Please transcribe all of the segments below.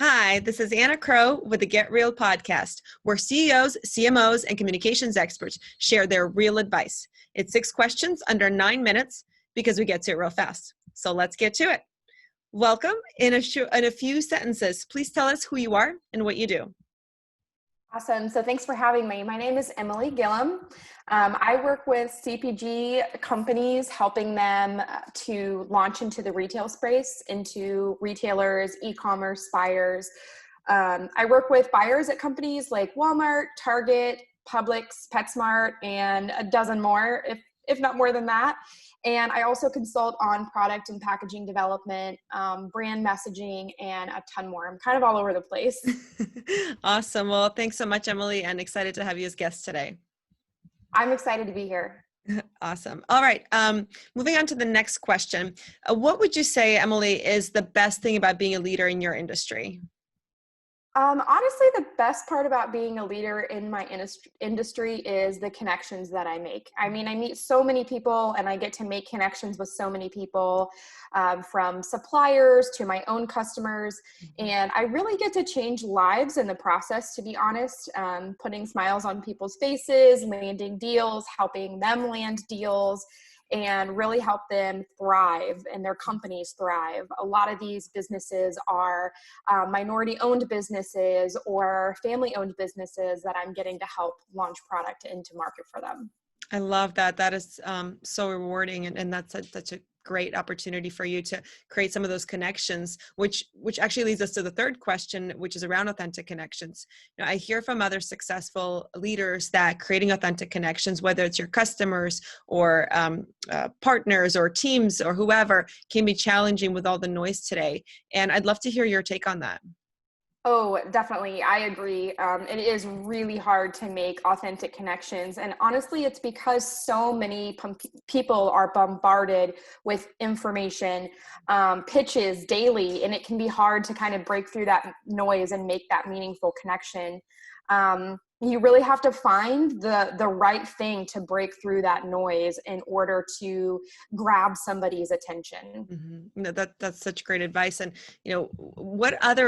Hi, this is Anna Crowe with the Get Real podcast, where CEOs, CMOs, and communications experts share their real advice. It's 6 questions under 9 minutes because we get to it real fast. So let's get to it. Welcome. In a few sentences, please tell us who you are and what you do. Awesome. So thanks for having me. My name is Emily Gillam. I work with CPG companies, helping them to launch into the retail space, into retailers, e-commerce buyers. I work with buyers at companies like Walmart, Target, Publix, PetSmart, and a dozen more, if not more than that. And I also consult on product and packaging development, brand messaging, and a ton more. I'm kind of all over the place. Awesome. Well, thanks so much, Emily, and excited to have you as guest today. I'm excited to be here. Awesome. All right. Moving on to the next question. What would you say, Emily, is the best thing about being a leader in your industry? Honestly, the best part about being a leader in my industry is the connections that I make. I mean, I meet so many people and I get to make connections with so many people, from suppliers to my own customers. And I really get to change lives in the process, to be honest, putting smiles on people's faces, landing deals, helping them land deals, and really help them thrive and their companies thrive. A lot of these businesses are minority-owned businesses or family-owned businesses that I'm getting to help launch product into market for them. I love that. That is so rewarding, and that's such a great opportunity for you to create some of those connections, which actually leads us to the third question, which is around authentic connections. You know, I hear from other successful leaders that creating authentic connections, whether it's your customers or partners or teams or whoever, can be challenging with all the noise today. And I'd love to hear your take on that. Oh, definitely. I agree. It is really hard to make authentic connections. And honestly, it's because so many people are bombarded with information, pitches daily, and it can be hard to kind of break through that noise and make that meaningful connection. You really have to find the right thing to break through that noise in order to grab somebody's attention. Mm-hmm. No, that's such great advice. And, you know, what other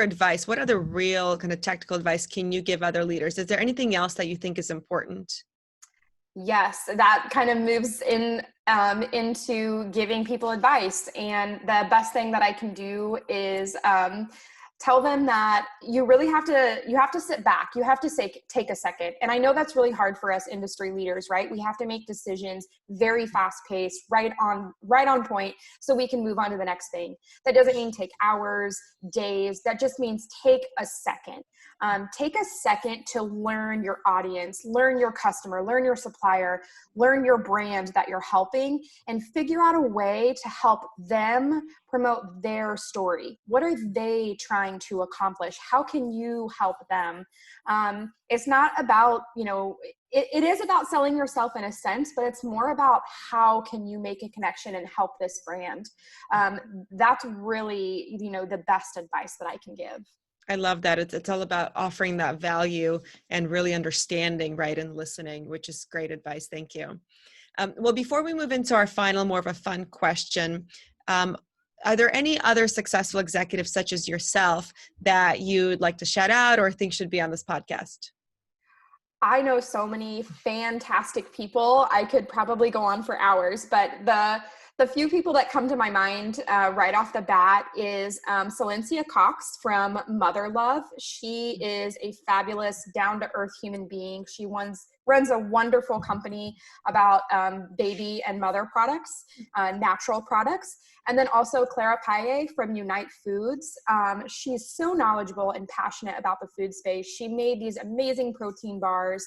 real kind of tactical advice can you give other leaders? Is there anything else that you think is important? Yes, that kind of moves into giving people advice. And the best thing that I can do is tell them that you really have to sit back. You have to take a second. And I know that's really hard for us industry leaders, right? We have to make decisions very fast paced, right on point, so we can move on to the next thing. That doesn't mean take hours, days. That just means take a second. Take a second to learn your audience, learn your customer, learn your supplier, learn your brand that you're helping, and figure out a way to help them promote their story. What are they trying to accomplish? How can you help them? It's not about, it is about selling yourself in a sense, but it's more about how can you make a connection and help this brand. That's really, the best advice that I can give. I love that. It's all about offering that value and really understanding, right, and listening, which is great advice. Thank you. Well, before we move into our final, more of a fun question, are there any other successful executives such as yourself that you'd like to shout out or think should be on this podcast? I know so many fantastic people. I could probably go on for hours, but the few people that come to my mind right off the bat is Celencia Cox from Mother Love. She is a fabulous, down-to-earth human being. She runs a wonderful company about baby and mother products, natural products. And then also Clara Paye from Unite Foods. She's so knowledgeable and passionate about the food space. She made these amazing protein bars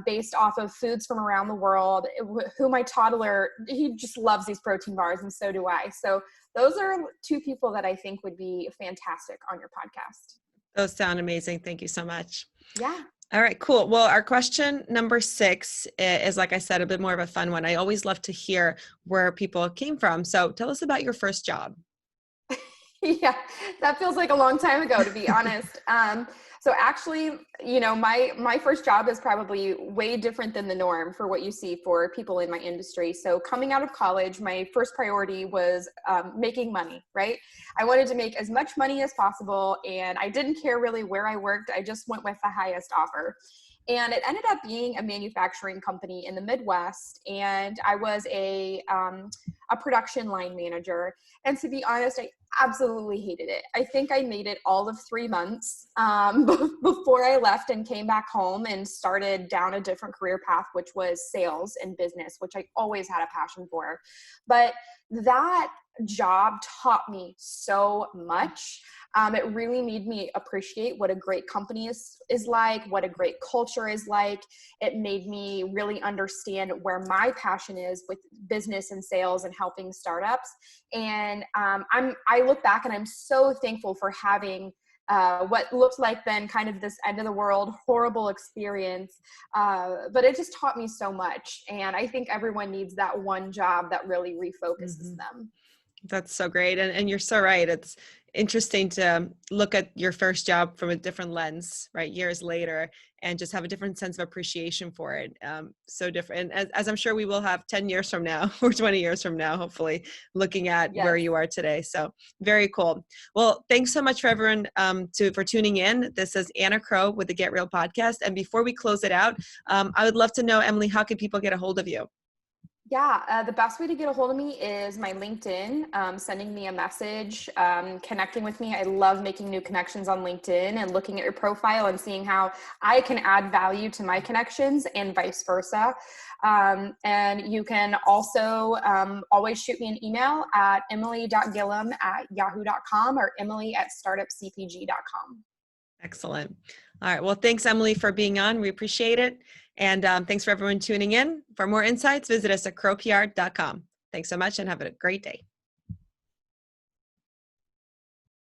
based off of foods from around the world, who my toddler, he just loves these protein bars, and so do I. So those are 2 people that I think would be fantastic on your podcast. Those sound amazing. Thank you so much. Yeah. All right, cool. Well, our question number 6 is, like I said, a bit more of a fun one. I always love to hear where people came from. So tell us about your first job. Yeah, that feels like a long time ago, to be honest. So actually, my first job is probably way different than the norm for what you see for people in my industry. So coming out of college, my first priority was making money, right? I wanted to make as much money as possible, and I didn't care really where I worked. I just went with the highest offer. And it ended up being a manufacturing company in the Midwest, and I was a production line manager. And to be honest, I absolutely hated it. I think I made it all of 3 months before I left and came back home and started down a different career path, which was sales and business, which I always had a passion for. But that job taught me so much. It really made me appreciate what a great company is like, what a great culture is like. It made me really understand where my passion is with business and sales and helping startups. And I look back and I'm so thankful for having what looked like then kind of this end of the world, horrible experience. But it just taught me so much. And I think everyone needs that one job that really refocuses them. That's so great. And you're so right. It's interesting to look at your first job from a different lens, right? Years later, and just have a different sense of appreciation for it. So different. And as I'm sure we will have 10 years from now or 20 years from now, hopefully looking at where you are today. So very cool. Well, thanks so much for everyone for tuning in. This is Anna Crowe with the Get Real podcast. And before we close it out, I would love to know, Emily, how can people get a hold of you? Yeah, the best way to get a hold of me is my LinkedIn, sending me a message, connecting with me. I love making new connections on LinkedIn and looking at your profile and seeing how I can add value to my connections and vice versa. And you can also always shoot me an email at emily.gillam@yahoo.com or emily@startupcpg.com. Excellent. All right. Well, thanks, Emily, for being on. We appreciate it. And thanks for everyone tuning in. For more insights, visit us at crowepr.com. Thanks so much and have a great day.